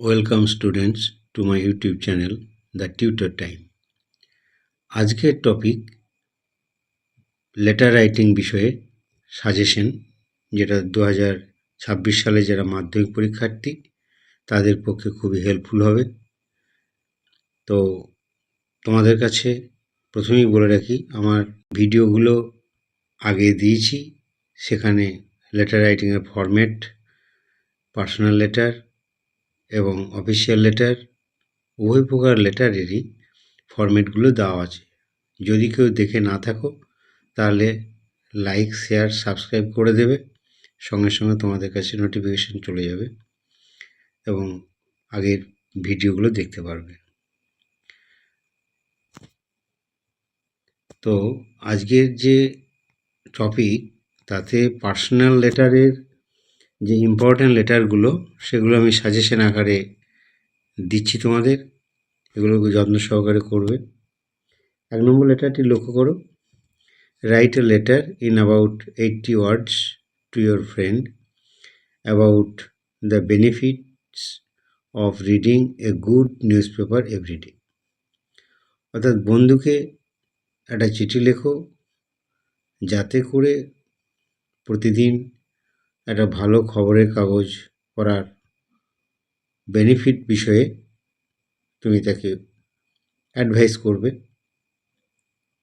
Welcome students to my YouTube channel the tutor time. আজকের topic letter writing বিষয়ে suggestion, যেটা 2026 সালে যারা মাধ্যমিক পরীক্ষার্থী তাদের পক্ষে খুবই হেল্পফুল হবে। তো তোমাদের কাছে প্রথমেই বলে রাখি, আমার ভিডিওগুলো আগে দিয়েছি, সেখানে লেটার রাইটিংয়ের ফরম্যাট, পার্সোনাল লেটার এবং অফিসিয়াল লেটার উভয় প্রকার লেটারেরই ফরম্যাটগুলো দেওয়া আছে। যদি কেউ দেখে না থাকো তাহলে লাইক, শেয়ার, সাবস্ক্রাইব করে দেবে, সঙ্গে সঙ্গে তোমাদের কাছে নোটিফিকেশান চলে যাবে এবং আগের ভিডিওগুলো দেখতে পারবে। তো আজকের যে টপিক, তাতে পার্সোনাল লেটারের যে ইম্পর্ট্যান্ট লেটারগুলো সেগুলো আমি সাজেশন আকারে দিচ্ছি তোমাদের, এগুলোকে যত্ন সহকারে করবে। 1 নম্বর লেটারটি লক্ষ্য করো। Write a letter in about 80 words to your friend about the benefits of reading a good newspaper every day. অর্থাৎ বন্ধুকে একটা চিঠি লেখো, যাতে করে প্রতিদিন একটা ভালো খবরের কাগজ পড়ার বেনিফিট বিষয়ে তুমি তাকে অ্যাডভাইস করবে।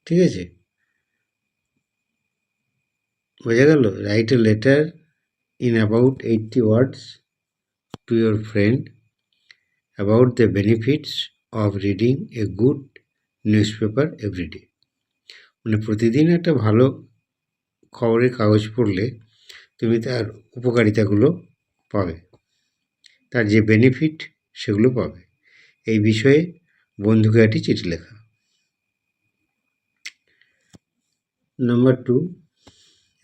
ঠিক আছে, বোঝা গেল? Right a letter in about 80 words to your friend about the benefits of reading a good newspaper every day. মানে প্রতিদিন একটা ভালো খবরের কাগজ পড়লে তুমি তার উপকারিতাগুলো পাবে, তার যে বেনিফিট সেগুলো পাবে। এই বিষয়ে বন্ধুকে একটি চিঠি লেখা। Number 2,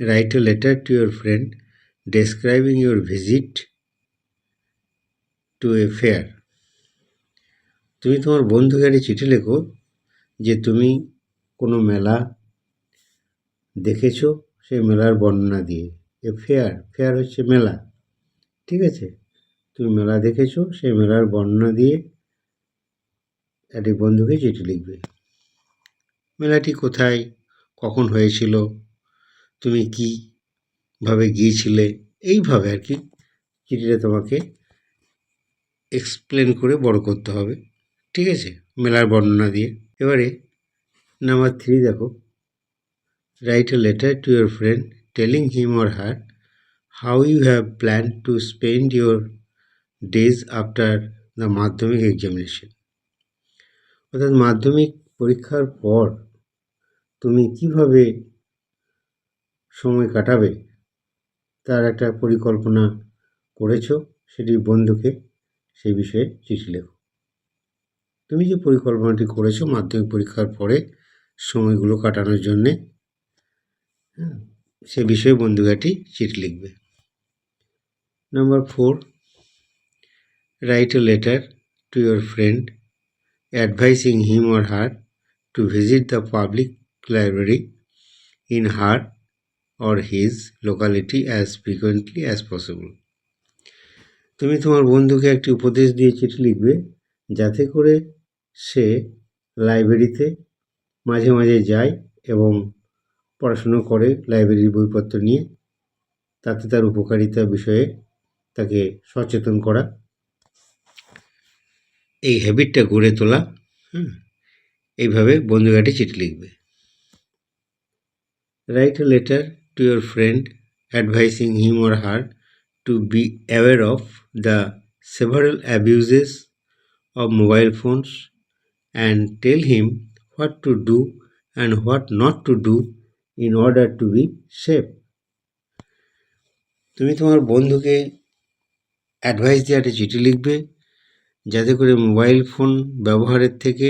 right a letter to your friend describing your visit to a fair. তুমি তোমার বন্ধুকে একটি চিঠি লেখো যে তুমি কোনো মেলা দেখেছো, সেই মেলার বর্ণনা দিয়ে। এ ফেয়ার, ফেয়ার হচ্ছে মেলা, ঠিক আছে? তুমি মেলা দেখেছো, সেই মেলার বর্ণনা দিয়ে একটি বন্ধুকে চিঠি লিখবে। মেলাটি কোথায়, কখন হয়েছিল, তুমি কীভাবে গিয়েছিলে, এইভাবে আর কি চিঠিটা তোমাকে এক্সপ্লেন করে বড় করতে হবে, ঠিক আছে, মেলার বর্ণনা দিয়ে। এবারে নাম্বার 3 দেখো। Right a letter to your friend telling him or her how you have planned to spend your days after the মাধ্যমিক এক্সামিনেশন। অর্থাৎ মাধ্যমিক পরীক্ষার পর তুমি কিভাবে সময় কাটাবে তার একটা পরিকল্পনা করেছো, সেটি বন্ধুকে সেই বিষয়ে চিঠি লেখো। তুমি যে পরিকল্পনাটি করেছো মাধ্যমিক পরীক্ষার পরে সময়গুলো কাটানোর জন্যে, সে বিষয়ে বন্ধুকে একটি চিঠি লিখবে। Number 4, right a letter to your friend advising him or her to visit the public library in her or his locality as frequently as possible. তুমি তোমার বন্ধুকে একটি উপদেশ দিয়ে চিঠি লিখবে যাতে করে সে লাইব্রেরিতে মাঝে মাঝে যায় এবং পড়াশুনো করে লাইব্রেরির বইপত্র নিয়ে, তাতে তার উপকারিতা বিষয়ে তাকে সচেতন করা, এই হ্যাবিটটা গড়ে তোলা। এইভাবে বন্ধুকে একটি চিঠি লিখবে। Write a letter to your friend advising him or her to be aware of the several abuses of mobile phones and tell him what to do and what not to do in order to be safe. তুমি তোমার বন্ধুকে advice দিয়ে একটা চিঠি লিখবে যাতে করে mobile phone ব্যবহারের থেকে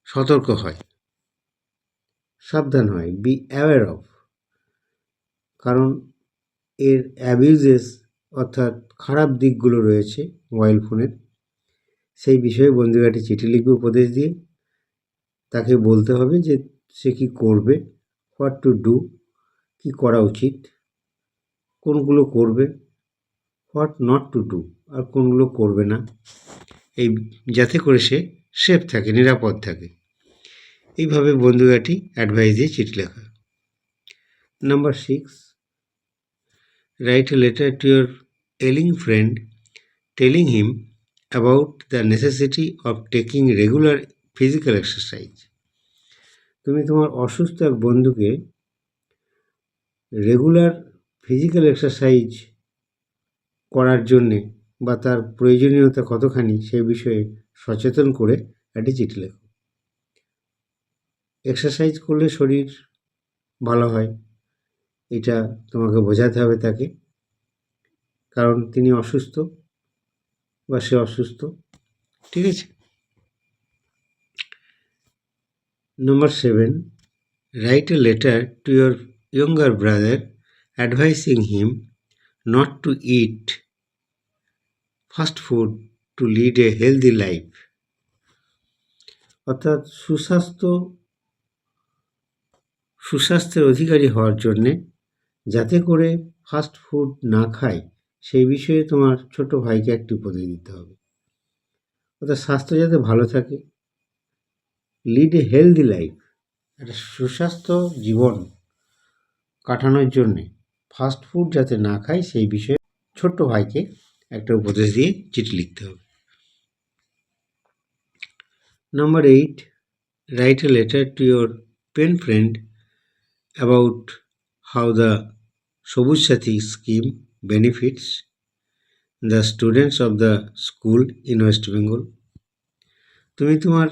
সতর্ক হয়, সাবধান হয়, বি অ্যাওয়ার অফ। কারণ এর অ্যাবিউজেস অর্থাৎ খারাপ দিকগুলো রয়েছে মোবাইল ফোনের, সেই বিষয়ে বন্ধুকে একটি চিঠি লিখবে উপদেশ দিয়ে। তাকে বলতে হবে যে সে কী করবে, হোয়াট টু ডু, কী করা উচিত, কোনগুলো করবে, হোয়াট নট টু ডু, আর কোনগুলো করবে না, এই যাতে করে সে সেফ থাকে, নিরাপদ থাকে। এইভাবে বন্ধুগাটি অ্যাডভাইস দিয়ে চিঠি লেখা। Number 6, right a letter to your ailing friend telling him about the necessity of taking regular physical exercise. তুমি তোমার অসুস্থ এক বন্ধুকে রেগুলার ফিজিক্যাল এক্সারসাইজ করার জন্যে বা তার প্রয়োজনীয়তা কতখানি সেই বিষয়ে সচেতন করে একটি চিঠি লেখো। এক্সারসাইজ করলে শরীর ভালো হয়, এটা তোমাকে বোঝাতে হবে তাকে, কারণ তিনি অসুস্থ বা সে অসুস্থ। ঠিক আছে। Number 7, write a letter to your younger brother advising him not to eat fast food to lead a healthy life. অর্থাৎ সুস্বাস্থ্যের অধিকারী হওয়ার জন্যে যাতে করে ফাস্ট ফুড না খায় সেই বিষয়ে তোমার ছোট ভাইকে একটি উপদেশ দিতে হবে। অর্থাৎ স্বাস্থ্য যাতে ভালো থাকে, লিড এ হেলদি লাইফ, একটা সুস্বাস্থ্য জীবন কাটানোর জন্যে ফাস্ট ফুড যাতে না খায় সেই বিষয়ে ছোট্ট ভাইকে একটা উপদেশ দিয়ে চিঠি লিখতে হবে। Number 8, write a letter to your pen friend about how the Sobuj Sathi scheme benefits the students of the school in West Bengal. তুমি তোমার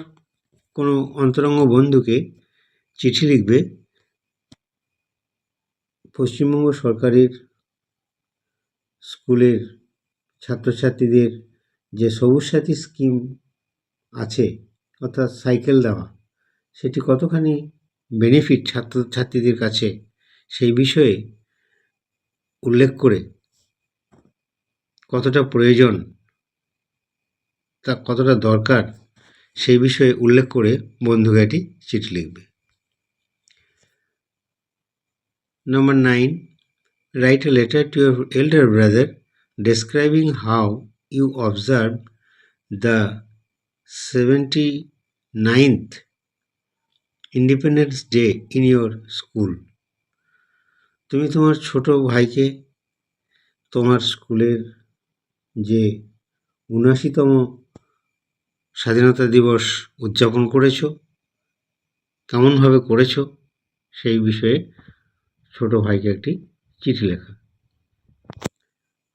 কোনো অন্তরঙ্গ বন্ধুকে চিঠি লিখবে পশ্চিমবঙ্গ সরকারের স্কুলের ছাত্রছাত্রীদের যে সবুজ সাথী স্কিম আছে, অর্থাৎ সাইকেল দেওয়া, সেটি কতখানি বেনিফিট ছাত্রছাত্রীদের কাছে সেই বিষয়ে উল্লেখ করে, কতটা প্রয়োজন, তা কতটা দরকার সেই বিষয়ে উল্লেখ করে বন্ধুকে একটি চিঠি লিখবে। Number 9, write a letter to your elder brother describing how you observe the 79th Independence Day in your school. তুমি তোমার ছোট ভাইকে তোমার স্কুলের যে ৭৯তম স্বাধীনতা দিবস উদযাপন করেছো, কেমনভাবে করেছো সেই বিষয়ে ছোট ভাইকে একটি চিঠি লেখা।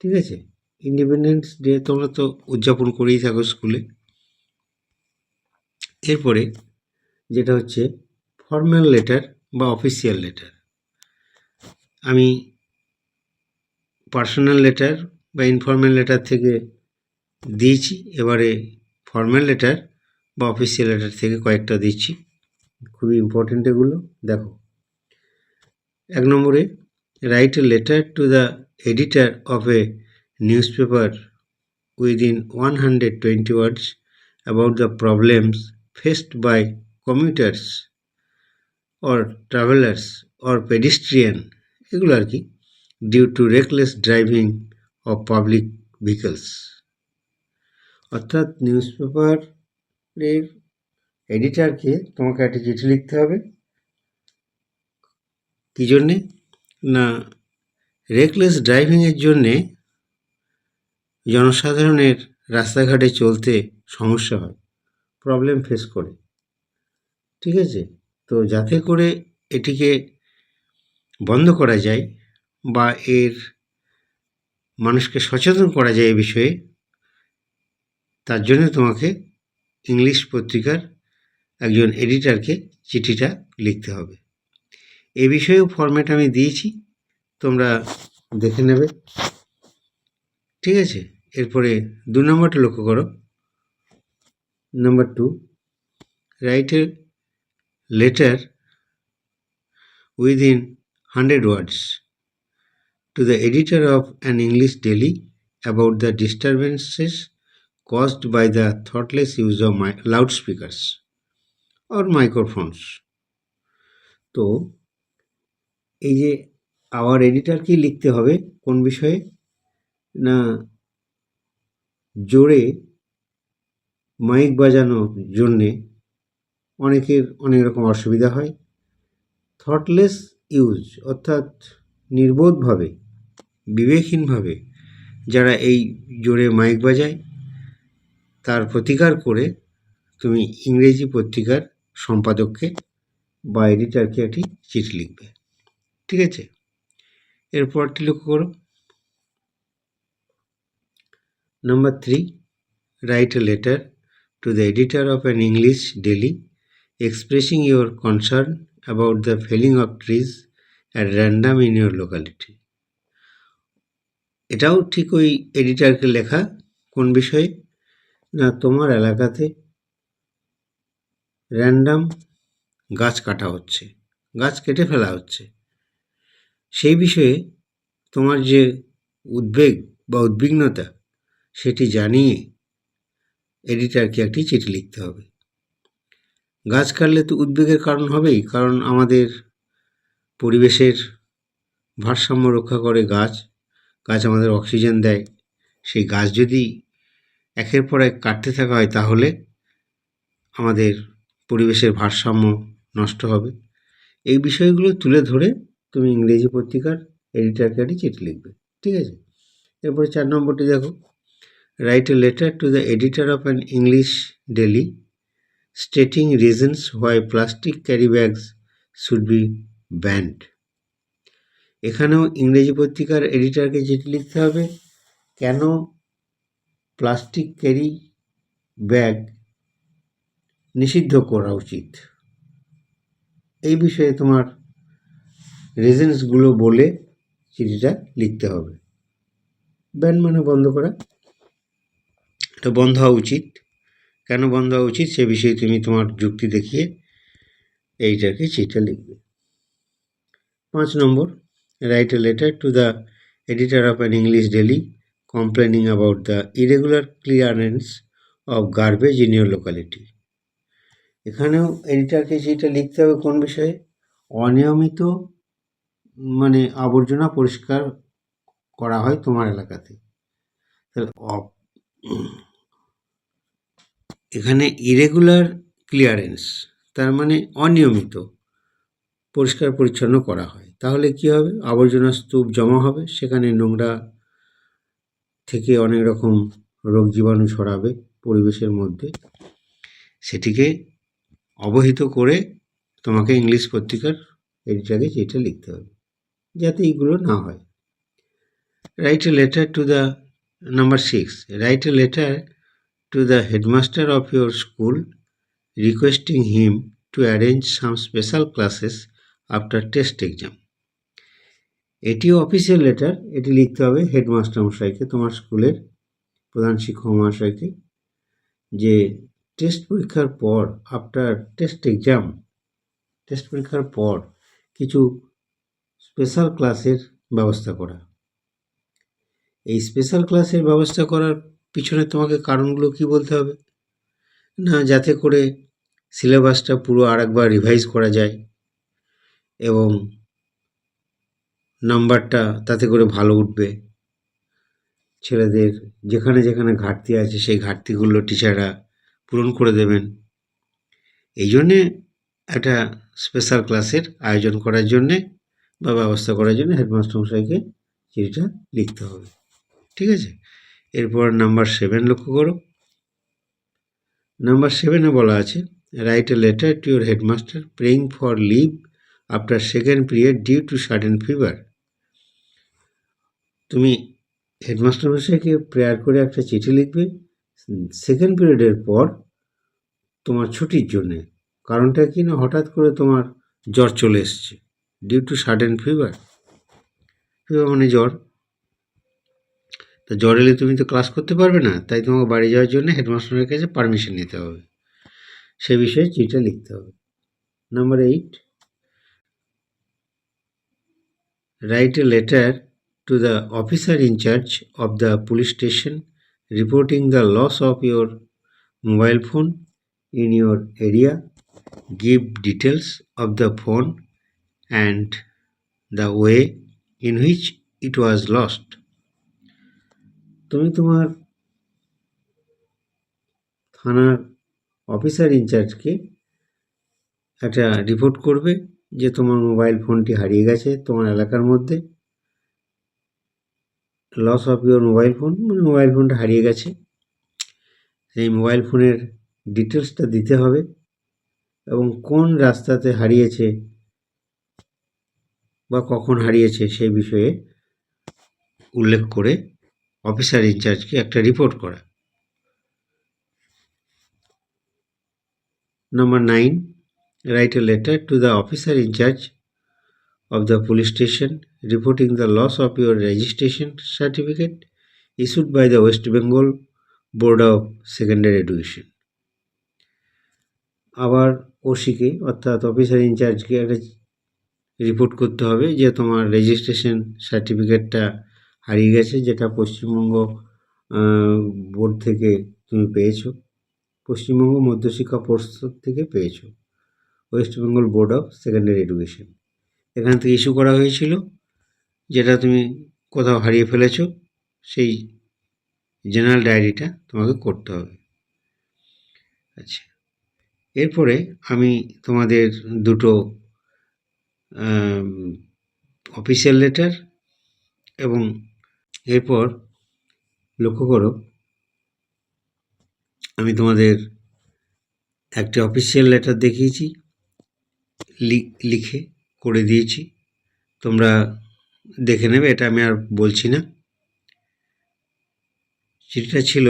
ঠিক আছে। ইন্ডিপেন্ডেন্স ডে তোমরা তো উদযাপন করেই থাকো স্কুলে। এরপরে যেটা হচ্ছে ফর্মাল লেটার বা অফিসিয়াল লেটার। আমি পার্সোনাল লেটার বা ইনফর্মাল লেটার থেকে দিয়েছি, এবারে ফর্মাল লেটার বা অফিসিয়াল লেটার থেকে কয়েকটা দিচ্ছি, খুবই ইম্পর্টেন্ট এগুলো। দেখো, 1 নম্বরে, right a letter to the editor of A newspaper within 120 words about the problems faced by commuters or travelers or pedestrian, এগুলো আর কি, due to reckless driving of public vehicles. অর্থাৎ নিউজপেপারের এডিটরকে তোমাকে একটা চিঠি লিখতে হবে। কী জন্যে না, রেকলেস ড্রাইভিংয়ের জন্যে জনসাধারণের রাস্তাঘাটে চলতে সমস্যা হয়, প্রবলেম ফেস করে। ঠিক আছে। তো যাতে করে এটিকে বন্ধ করা যায় বা এর মানুষকে সচেতন করা যায় এ বিষয়ে, তার জন্য তোমাকে ইংলিশ পত্রিকার একজন এডিটরকে চিঠিটা লিখতে হবে। এ বিষয়েও ফরম্যাট আমি দিয়েছি, তোমরা দেখে নেবে। ঠিক আছে। এরপরে 2 নম্বরটা লক্ষ্য করো। Number 2, write a letter within 100 words to the editor of an English daily about the disturbances caused by the thoughtless use of loudspeakers or microphones. তো এই যে আওয়ার এডিটরকেই লিখতে হবে কোন বিষয়ে না জোরে মাইক বাজানোর জন্যে অনেকের অনেক রকম অসুবিধা হয়। থটলেস ইউজ অর্থাৎ নির্বোধভাবে, বিবেকহীনভাবে যারা এই জোরে মাইক বাজায় তার প্রতিকার করে তুমি ইংরেজি পত্রিকার সম্পাদককে বা এডিটারকে একটি চিঠি লিখবে। ঠিক আছে, এরপরটি লক্ষ্য করো। Number 3, write a letter to the editor of an English daily expressing your concern about the felling of trees at random in your locality. এটাও ঠিক ওই এডিটারকে লেখা। কোন বিষয়ে? না তোমার এলাকাতে র্যান্ডাম গাছ কাটা হচ্ছে, গাছ কেটে ফেলা হচ্ছে, সেই বিষয়ে তোমার যে উদ্বেগ বা উদ্বিগ্নতা সেটি জানিয়ে এডিটারকে একটি চিঠি লিখতে হবে। গাছ কাটলে তো উদ্বেগের কারণ হবেই, কারণ আমাদের পরিবেশের ভারসাম্য রক্ষা করে গাছ। গাছ আমাদের অক্সিজেন দেয়। সেই গাছ যদি একের পর এক কাটতে থাকা হয় তাহলে আমাদের পরিবেশের ভারসাম্য নষ্ট হবে। এই বিষয়গুলো তুলে ধরে তুমি ইংরেজি পত্রিকার এডিটারকে একটি চিঠি লিখবে। ঠিক আছে, এরপরে 4 নম্বরটি দেখো। Right a letter to the editor of an English daily stating reasons why plastic carry bags should be band. এখানেও ইংরেজি পত্রিকার এডিটরকে চিঠি লিখতে হবে কেন প্লাস্টিক ক্যারি ব্যাগ নিষিদ্ধ করা উচিত। এই বিষয়ে তোমার রিজনসগুলো বলে চিঠিটা লিখতে হবে। ব্যান মানে বন্ধ করা, এটা বন্ধ হওয়া উচিত। কেন বন্ধ হওয়া উচিত সে বিষয়ে তুমি তোমার যুক্তি দেখিয়ে এইটাকে চিঠিটা লিখবে। 5 নম্বর, write a letter to the editor of an English daily complaining about the irregular clearance of garbage in your locality. এখানেও এডিটরকে চিঠিটা লিখতে হবে কোন বিষয়ে? অনিয়মিত মানে আবর্জনা পরিষ্কার করা হয় তোমার এলাকাতে। এখানে ইরেগুলার ক্লিয়ারেন্স তার মানে অনিয়মিত পরিষ্কার পরিচ্ছন্ন করা হয়, তাহলে কি হবে? আবর্জনা স্তূপ জমা হবে, সেখানে নোংরা থেকে অনেক রকম রোগ জীবাণু ছড়াবে পরিবেশের মধ্যে। সেটিকে অবহিত করে তোমাকে ইংলিশ পত্রিকার এডিটারকে চিঠিটা লিখতে হবে যাতে এইগুলো না হয়। Right a letter to the number 6, right a letter to the headmaster of your school requesting him to arrange some special classes after test exam. এটিও অফিসিয়াল লেটার, এটি লিখতে হবে হেডমাস্টার মশাইকে, তোমার স্কুলের প্রধান শিক্ষক মহাশয়কে, যে টেস্ট পরীক্ষার পর আফটার টেস্ট এক্সাম, টেস্ট পরীক্ষার পর কিছু স্পেশাল ক্লাসের ব্যবস্থা করা। এই স্পেশাল ক্লাসের ব্যবস্থা করার পিছনে তোমাকে কারণগুলো কি বলতে হবে? না যাতে করে সিলেবাসটা পুরো আরেকবার রিভাইজ করা যায় এবং নাম্বারটা তাতে করে ভালো উঠবে। ছেলেদের যেখানে যেখানে ঘাটতি আছে সেই ঘাটতিগুলো টিচাররা পূরণ করে দেবেন। এই জন্যে একটা স্পেশাল ক্লাসের আয়োজন করার জন্যে বা ব্যবস্থা করার জন্য হেডমাস্টার মশাইকে চিঠিটা লিখতে হবে। ঠিক আছে, এরপর নাম্বার 7 লক্ষ্য করো। নাম্বার 7-এ বলা আছে write a letter to your headmaster praying for leave after second period due to sudden fever. তুমি হেডমাস্টার মশাইকে প্রেয়ার করে একটা চিঠি লিখবে সেকেন্ড পিরিয়ডের পর তোমার ছুটির জন্যে। কারণটা কি না, হঠাৎ করে তোমার জ্বর চলে এসছে, due to sudden fever. Fever মানে জ্বর, তো জ্বর এলে তুমি তো ক্লাস করতে পারবে না, তাই তোমাকে বাড়ি যাওয়ার জন্য হেডমাস্টারের কাছে পারমিশন নিতে হবে, সে বিষয়ে চিঠিটা লিখতে হবে। Number 8, write a letter to the officer in charge of the police station reporting the loss of your mobile phone in your area. Give details of the phone and the way in which it was lost. তুমি তোমার থানার officer ইনচার্জকে একটা report করবে যে তোমার mobile ফোনটি হারিয়ে গেছে তোমার এলাকার মধ্যে। Loss of your mobile phone, মানে মোবাইল ফোনটা হারিয়ে গেছে। সেই মোবাইল ফোনের ডিটেলসটা দিতে হবে এবং কোন রাস্তাতে হারিয়েছে বা কখন হারিয়েছে সেই বিষয়ে উল্লেখ করে অফিসার ইনচার্জকে একটা রিপোর্ট করা। Number 9, write a letter to the officer in charge of the police station reporting the loss of your registration certificate issued by the West Bengal Board of Secondary Education. আবার ওসিকে অর্থাৎ officer ইনচার্জকে একটা report করতে হবে যে তোমার registration সার্টিফিকেটটা হারিয়ে গেছে, যেটা পশ্চিমবঙ্গ বোর্ড থেকে তুমি পেয়েছো, পশ্চিমবঙ্গ মধ্যশিক্ষা পর্ষদ থেকে পেয়েছো, West Bengal board of secondary education এখান থেকে ইস্যু করা হয়েছিল, যেটা তুমি কোথাও হারিয়ে ফেলেছো সেই জেনারেল ডায়েরিটা তোমাকে করতে হবে। আচ্ছা, এরপরে আমি তোমাদের দুটো অফিসিয়াল লেটার এবং এরপর লক্ষ্য করো আমি তোমাদের একটা অফিসিয়াল লেটার দেখিয়েছি, লিখে করে দিয়েছি, তোমরা দেখে নেবে, এটা আমি আর বলছি না। চিঠিটা ছিল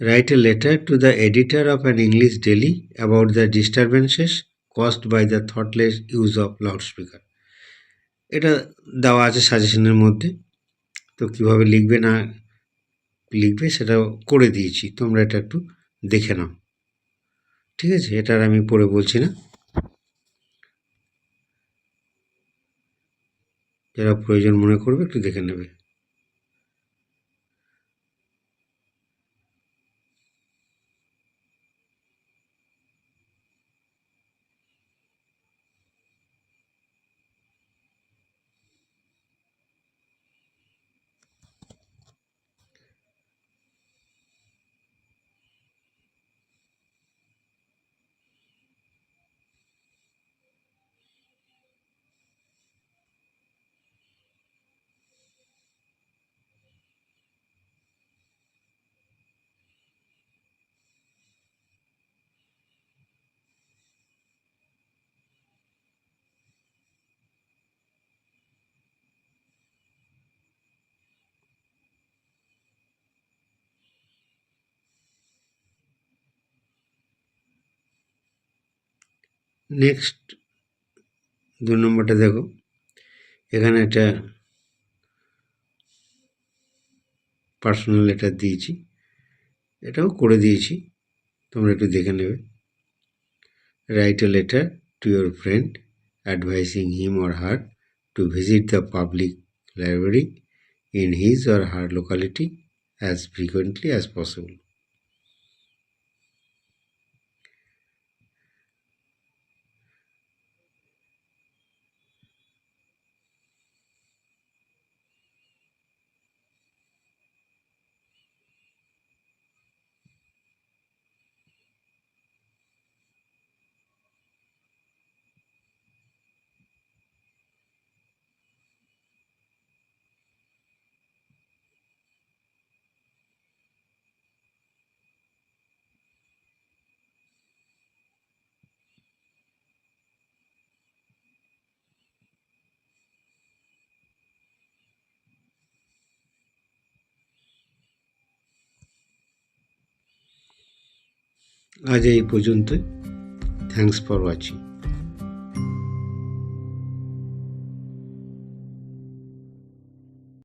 write a letter to the editor of an English daily about the disturbances caused by the thoughtless use of loudspeaker. এটা দেওয়া আছে সাজেশনের মধ্যে, তো কীভাবে লিখবে না লিখবে সেটাও করে দিয়েছি, তোমরা এটা একটু দেখে নাও, ঠিক আছে? এটা আর আমি পড়ে বলছি না, যারা প্রয়োজন মনে করবে একটু দেখে নেবে। নেক্সট 2 নম্বরটা দেখো, এখানে একটা পার্সোনাল লেটার দিয়েছি, এটাও করে দিয়েছি, তোমরা একটু দেখে নেবে। Right a letter to your friend advising him or her to visit the public library in his or her locality as frequently as possible. আজ এই পর্যন্তই। Thanks for watching.